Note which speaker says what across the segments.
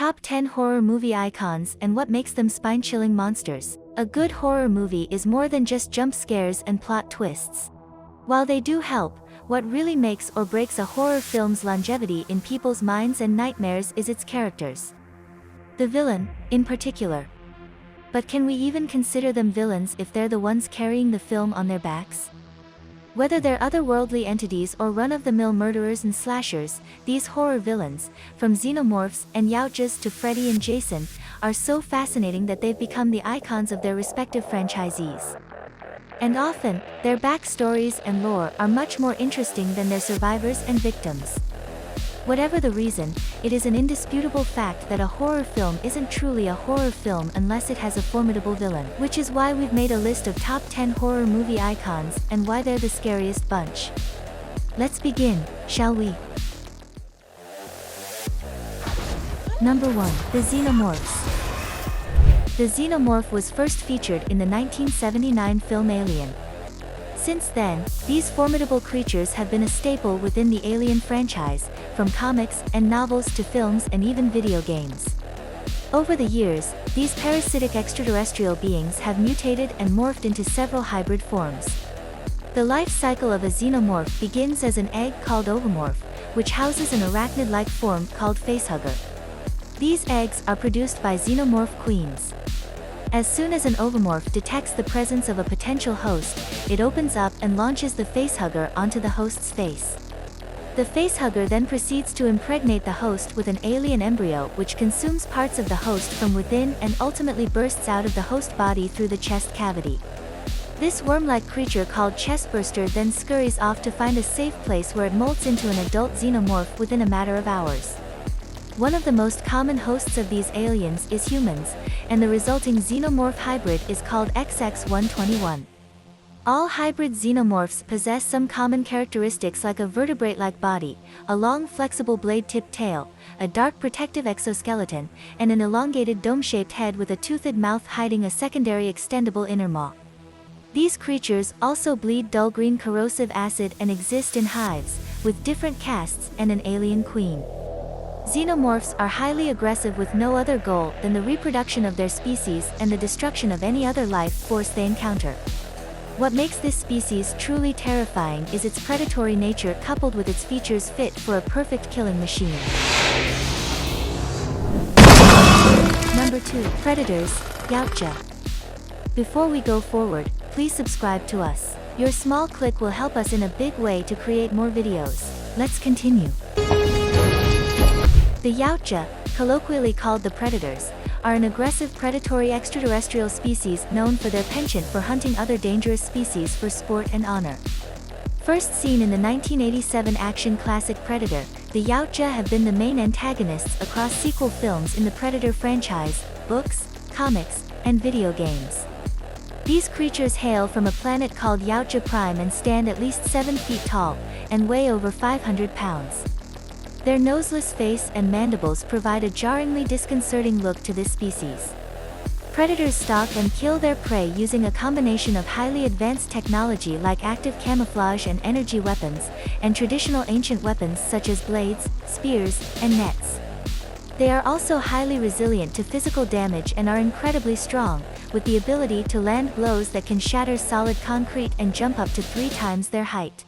Speaker 1: Top 10 horror movie icons and what makes them spine-chilling monsters. A good horror movie is more than just jump scares and plot twists. While they do help, what really makes or breaks a horror film's longevity in people's minds and nightmares is its characters. The villain, in particular. But can we even consider them villains if they're the ones carrying the film on their backs? Whether they're otherworldly entities or run-of-the-mill murderers and slashers, these horror villains, from Xenomorphs and Yautjas to Freddy and Jason, are so fascinating that they've become the icons of their respective franchisees. And often, their backstories and lore are much more interesting than their survivors and victims. Whatever the reason, it is an indisputable fact that a horror film isn't truly a horror film unless it has a formidable villain, which is why we've made a list of top 10 horror movie icons and why they're the scariest bunch. Let's begin, shall we? Number 1. The Xenomorphs. The Xenomorph was first featured in the 1979 film Alien. Since then, these formidable creatures have been a staple within the Alien franchise, from comics and novels to films and even video games. Over the years, these parasitic extraterrestrial beings have mutated and morphed into several hybrid forms. The life cycle of a xenomorph begins as an egg called ovomorph, which houses an arachnid-like form called facehugger. These eggs are produced by xenomorph queens. As soon as an ovomorph detects the presence of a potential host, it opens up and launches the facehugger onto the host's face. The facehugger then proceeds to impregnate the host with an alien embryo which consumes parts of the host from within and ultimately bursts out of the host body through the chest cavity. This worm-like creature called chestburster then scurries off to find a safe place where it molts into an adult xenomorph within a matter of hours. One of the most common hosts of these aliens is humans, and the resulting xenomorph hybrid is called XX121. All hybrid xenomorphs possess some common characteristics like a vertebrate-like body, a long flexible blade-tipped tail, a dark protective exoskeleton, and an elongated dome-shaped head with a toothed mouth hiding a secondary extendable inner maw. These creatures also bleed dull green corrosive acid and exist in hives, with different castes and an alien queen. Xenomorphs are highly aggressive with no other goal than the reproduction of their species and the destruction of any other life force they encounter. What makes this species truly terrifying is its predatory nature coupled with its features fit for a perfect killing machine. Number 2. Predators, Yautja. Before we go forward, please subscribe to us. Your small click will help us in a big way to create more videos. Let's continue. The Yautja, colloquially called the Predators, are an aggressive predatory extraterrestrial species known for their penchant for hunting other dangerous species for sport and honor. First seen in the 1987 action classic Predator, the Yautja have been the main antagonists across sequel films in the Predator franchise, books, comics, and video games. These creatures hail from a planet called Yautja Prime and stand at least 7 feet tall, and weigh over 500 pounds. Their noseless face and mandibles provide a jarringly disconcerting look to this species. Predators stalk and kill their prey using a combination of highly advanced technology like active camouflage and energy weapons, and traditional ancient weapons such as blades, spears, and nets. They are also highly resilient to physical damage and are incredibly strong, with the ability to land blows that can shatter solid concrete and jump up to 3 times their height.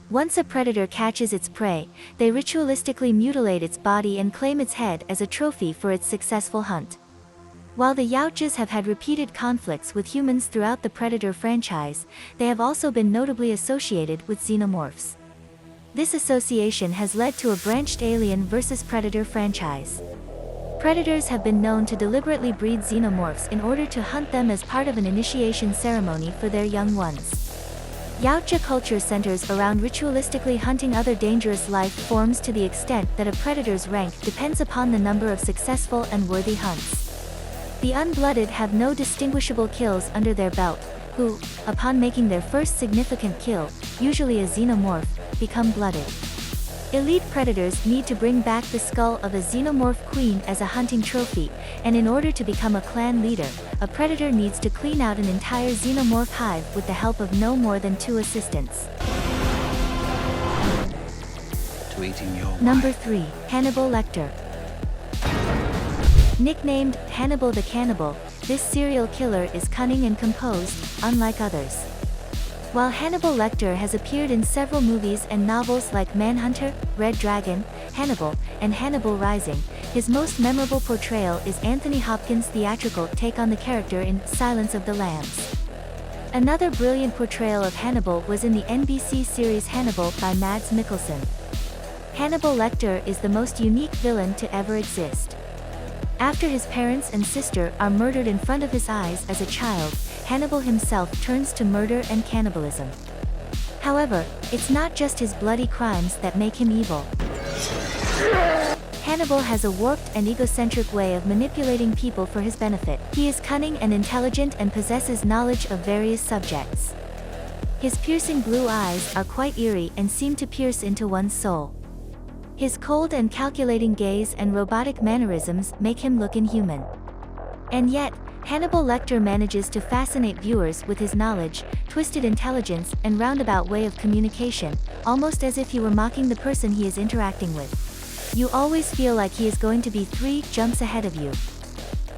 Speaker 1: Once a predator catches its prey, they ritualistically mutilate its body and claim its head as a trophy for its successful hunt. While the Yautjas have had repeated conflicts with humans throughout the Predator franchise, they have also been notably associated with xenomorphs. This association has led to a branched Alien vs. Predator franchise. Predators have been known to deliberately breed xenomorphs in order to hunt them as part of an initiation ceremony for their young ones. Yautja culture centers around ritualistically hunting other dangerous life forms to the extent that a predator's rank depends upon the number of successful and worthy hunts. The unblooded have no distinguishable kills under their belt, who, upon making their first significant kill, usually a xenomorph, become blooded. Elite predators need to bring back the skull of a xenomorph queen as a hunting trophy, and in order to become a clan leader, a predator needs to clean out an entire xenomorph hive with the help of no more than 2 assistants. Number 3. Hannibal Lecter. Nicknamed Hannibal the Cannibal, this serial killer is cunning and composed, unlike others. While Hannibal Lecter has appeared in several movies and novels like Manhunter, Red Dragon, Hannibal, and Hannibal Rising, his most memorable portrayal is Anthony Hopkins' theatrical take on the character in Silence of the Lambs. Another brilliant portrayal of Hannibal was in the NBC series Hannibal by Mads Mikkelsen. Hannibal Lecter is the most unique villain to ever exist. After his parents and sister are murdered in front of his eyes as a child, Hannibal himself turns to murder and cannibalism. However, it's not just his bloody crimes that make him evil. Hannibal has a warped and egocentric way of manipulating people for his benefit. He is cunning and intelligent and possesses knowledge of various subjects. His piercing blue eyes are quite eerie and seem to pierce into one's soul. His cold and calculating gaze and robotic mannerisms make him look inhuman. And yet, Hannibal Lecter manages to fascinate viewers with his knowledge, twisted intelligence, and roundabout way of communication, almost as if he were mocking the person he is interacting with. You always feel like he is going to be 3 jumps ahead of you.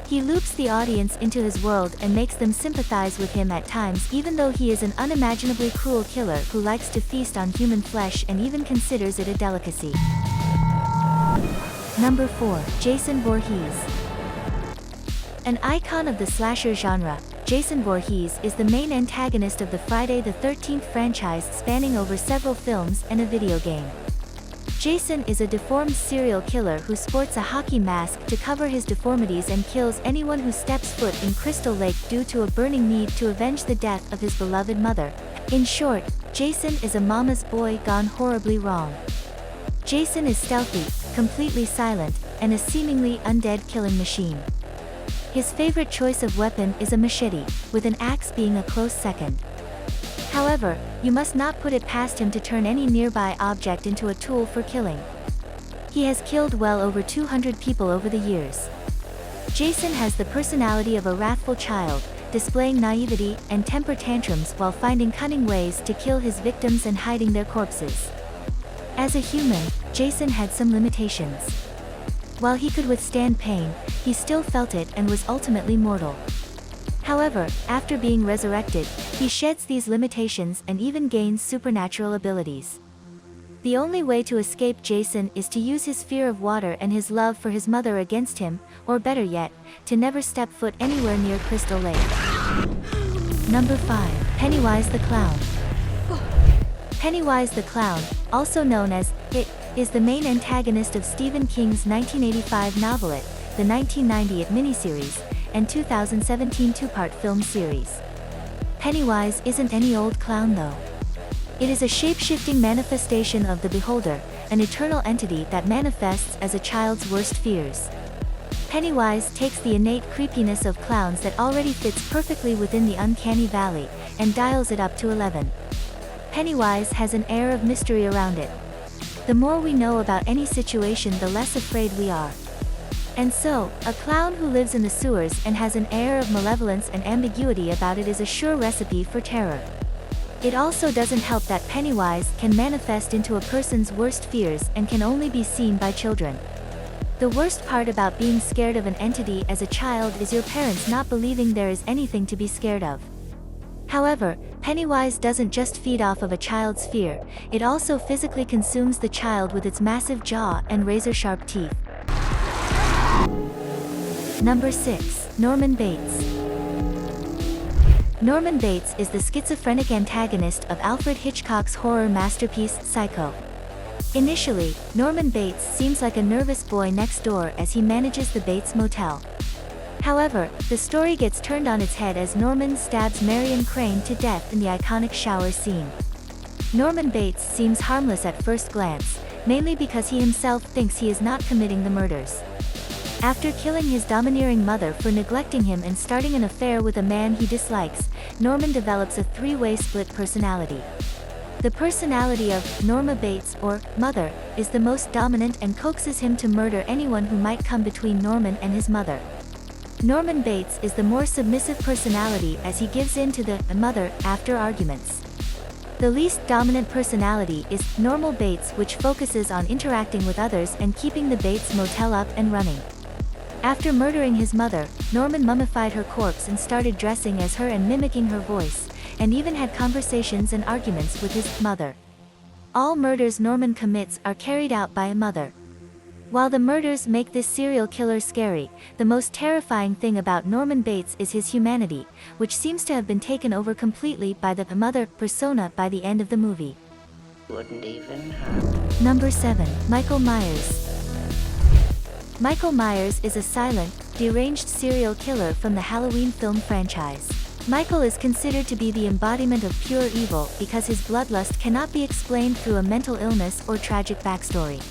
Speaker 1: He loops the audience into his world and makes them sympathize with him at times, even though he is an unimaginably cruel killer who likes to feast on human flesh and even considers it a delicacy. Number 4. Jason Voorhees. An icon of the slasher genre, Jason Voorhees is the main antagonist of the Friday the 13th franchise, spanning over several films and a video game. Jason is a deformed serial killer who sports a hockey mask to cover his deformities and kills anyone who steps foot in Crystal Lake due to a burning need to avenge the death of his beloved mother. In short, Jason is a mama's boy gone horribly wrong. Jason is stealthy, completely silent, and a seemingly undead killing machine. His favorite choice of weapon is a machete, with an axe being a close second. However, you must not put it past him to turn any nearby object into a tool for killing. He has killed well over 200 people over the years. Jason has the personality of a wrathful child, displaying naivety and temper tantrums while finding cunning ways to kill his victims and hiding their corpses. As a human, Jason had some limitations. While he could withstand pain, he still felt it and was ultimately mortal. However, after being resurrected, he sheds these limitations and even gains supernatural abilities. The only way to escape Jason is to use his fear of water and his love for his mother against him, or better yet, to never step foot anywhere near Crystal Lake. Number 5. Pennywise the Clown. Pennywise the Clown, also known as It, is the main antagonist of Stephen King's 1985 novel It, the 1990 It miniseries, and 2017 two-part film series. Pennywise isn't any old clown though. It is a shape-shifting manifestation of the Beholder, an eternal entity that manifests as a child's worst fears. Pennywise takes the innate creepiness of clowns that already fits perfectly within the uncanny valley, and dials it up to 11. Pennywise has an air of mystery around it. The more we know about any situation, the less afraid we are. And so, a clown who lives in the sewers and has an air of malevolence and ambiguity about it is a sure recipe for terror. It also doesn't help that Pennywise can manifest into a person's worst fears and can only be seen by children. The worst part about being scared of an entity as a child is your parents not believing there is anything to be scared of. However, Pennywise doesn't just feed off of a child's fear, it also physically consumes the child with its massive jaw and razor-sharp teeth. Number 6. Norman Bates. Norman Bates is the schizophrenic antagonist of Alfred Hitchcock's horror masterpiece, Psycho. Initially, Norman Bates seems like a nervous boy next door as he manages the Bates Motel. However, the story gets turned on its head as Norman stabs Marion Crane to death in the iconic shower scene. Norman Bates seems harmless at first glance, mainly because he himself thinks he is not committing the murders. After killing his domineering mother for neglecting him and starting an affair with a man he dislikes, Norman develops a 3-way split personality. The personality of Norma Bates, or Mother, is the most dominant and coaxes him to murder anyone who might come between Norman and his mother. Norman Bates is the more submissive personality as he gives in to the Mother after arguments. The least dominant personality is Normal Bates, which focuses on interacting with others and keeping the Bates Motel up and running. After murdering his mother, Norman mummified her corpse and started dressing as her and mimicking her voice, and even had conversations and arguments with his mother. All murders Norman commits are carried out by a mother. While the murders make this serial killer scary, the most terrifying thing about Norman Bates is his humanity, which seems to have been taken over completely by the mother persona by the end of the movie.
Speaker 2: Wouldn't even hurt.
Speaker 1: Number 7. Michael Myers. Michael Myers is a silent, deranged serial killer from the Halloween film franchise. Michael is considered to be the embodiment of pure evil because his bloodlust cannot be explained through a mental illness or tragic backstory.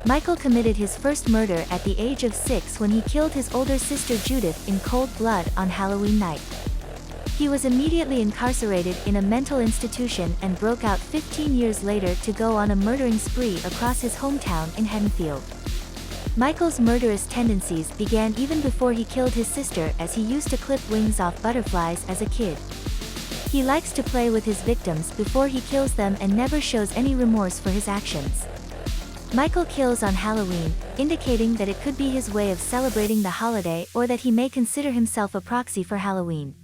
Speaker 1: Michael committed his first murder at the age of 6 when he killed his older sister Judith in cold blood on Halloween night. He was immediately incarcerated in a mental institution and broke out 15 years later to go on a murdering spree across his hometown in Haddonfield. Michael's murderous tendencies began even before he killed his sister, as he used to clip wings off butterflies as a kid. He likes to play with his victims before he kills them and never shows any remorse for his actions. Michael kills on Halloween, indicating that it could be his way of celebrating the holiday or that he may consider himself a proxy for Halloween.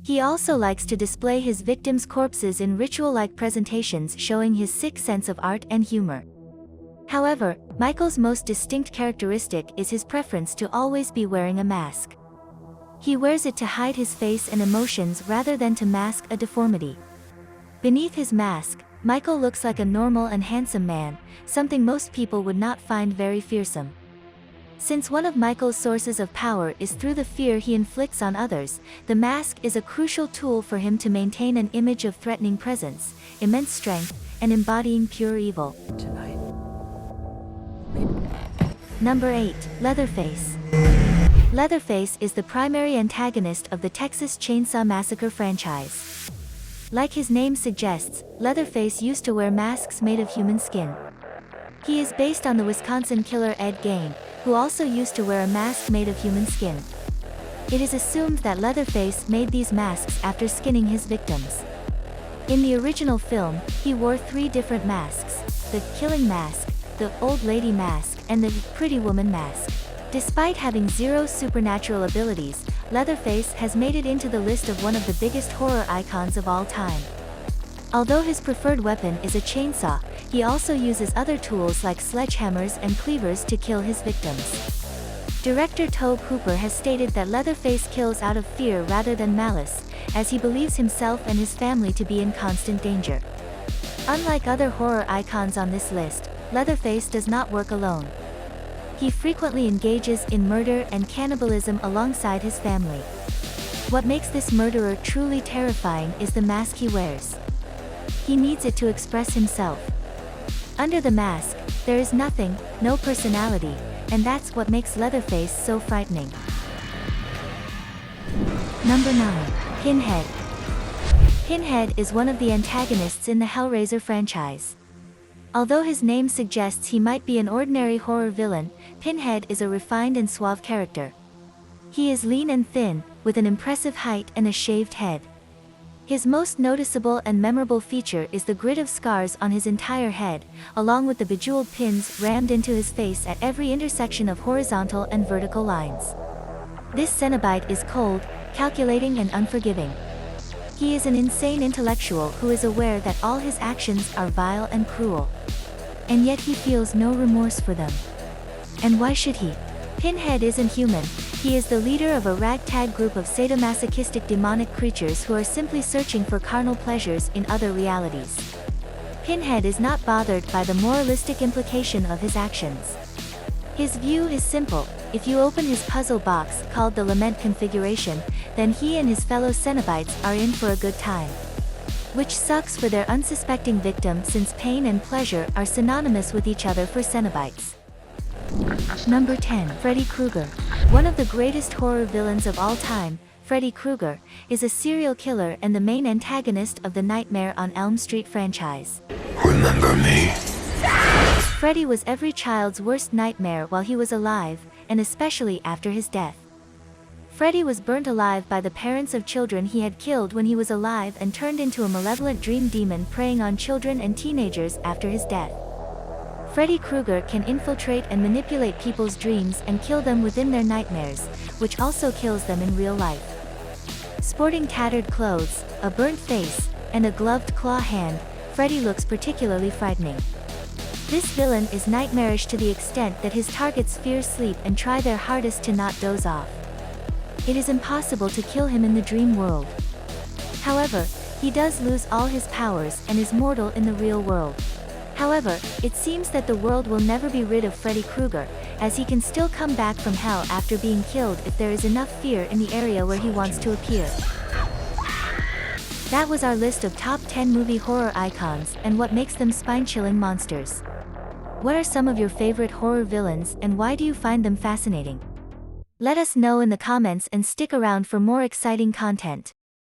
Speaker 1: He also likes to display his victims' corpses in ritual-like presentations showing his sick sense of art and humor. However, Michael's most distinct characteristic is his preference to always be wearing a mask. He wears it to hide his face and emotions rather than to mask a deformity. Beneath his mask, Michael looks like a normal and handsome man, something most people would not find very fearsome. Since one of Michael's sources of power is through the fear he inflicts on others, the mask is a crucial tool for him to maintain an image of threatening presence, immense strength, and embodying pure evil.
Speaker 2: Tonight.
Speaker 1: Number 8. Leatherface. Leatherface is the primary antagonist of the Texas Chainsaw Massacre franchise. Like his name suggests, Leatherface used to wear masks made of human skin. He is based on the Wisconsin killer Ed Gein, who also used to wear a mask made of human skin. It is assumed that Leatherface made these masks after skinning his victims. In the original film, he wore 3 different masks: the killing mask, the old lady mask, and the pretty woman mask. Despite having 0 supernatural abilities, Leatherface has made it into the list of one of the biggest horror icons of all time. Although his preferred weapon is a chainsaw, he also uses other tools like sledgehammers and cleavers to kill his victims. Director Tobe Hooper has stated that Leatherface kills out of fear rather than malice, as he believes himself and his family to be in constant danger. Unlike other horror icons on this list, Leatherface does not work alone. He frequently engages in murder and cannibalism alongside his family. What makes this murderer truly terrifying is the mask he wears. He needs it to express himself. Under the mask, there is nothing, no personality, and that's what makes Leatherface so frightening. Number 9. Pinhead. Pinhead is one of the antagonists in the Hellraiser franchise. Although his name suggests he might be an ordinary horror villain, Pinhead is a refined and suave character. He is lean and thin, with an impressive height and a shaved head. His most noticeable and memorable feature is the grid of scars on his entire head, along with the bejeweled pins rammed into his face at every intersection of horizontal and vertical lines. This Cenobite is cold, calculating and unforgiving. He is an insane intellectual who is aware that all his actions are vile and cruel. And yet he feels no remorse for them. And why should he? Pinhead isn't human. He is the leader of a ragtag group of sadomasochistic demonic creatures who are simply searching for carnal pleasures in other realities. Pinhead is not bothered by the moralistic implication of his actions. His view is simple: if you open his puzzle box, called the Lament Configuration, then he and his fellow Cenobites are in for a good time. Which sucks for their unsuspecting victim, since pain and pleasure are synonymous with each other for Cenobites. Number 10. Freddy Krueger. One of the greatest horror villains of all time, Freddy Krueger, is a serial killer and the main antagonist of the Nightmare on Elm Street franchise.
Speaker 3: Remember me?
Speaker 1: Freddy was every child's worst nightmare while he was alive, and especially after his death. Freddy was burnt alive by the parents of children he had killed when he was alive and turned into a malevolent dream demon preying on children and teenagers after his death. Freddy Krueger can infiltrate and manipulate people's dreams and kill them within their nightmares, which also kills them in real life. Sporting tattered clothes, a burnt face, and a gloved claw hand, Freddy looks particularly frightening. This villain is nightmarish to the extent that his targets fear sleep and try their hardest to not doze off. It is impossible to kill him in the dream world. However, he does lose all his powers and is mortal in the real world. However, it seems that the world will never be rid of Freddy Krueger, as he can still come back from hell after being killed if there is enough fear in the area where he wants to appear. That was our list of top 10 movie horror icons and what makes them spine-chilling monsters. What are some of your favorite horror villains and why do you find them fascinating? Let us know in the comments and stick around for more exciting content.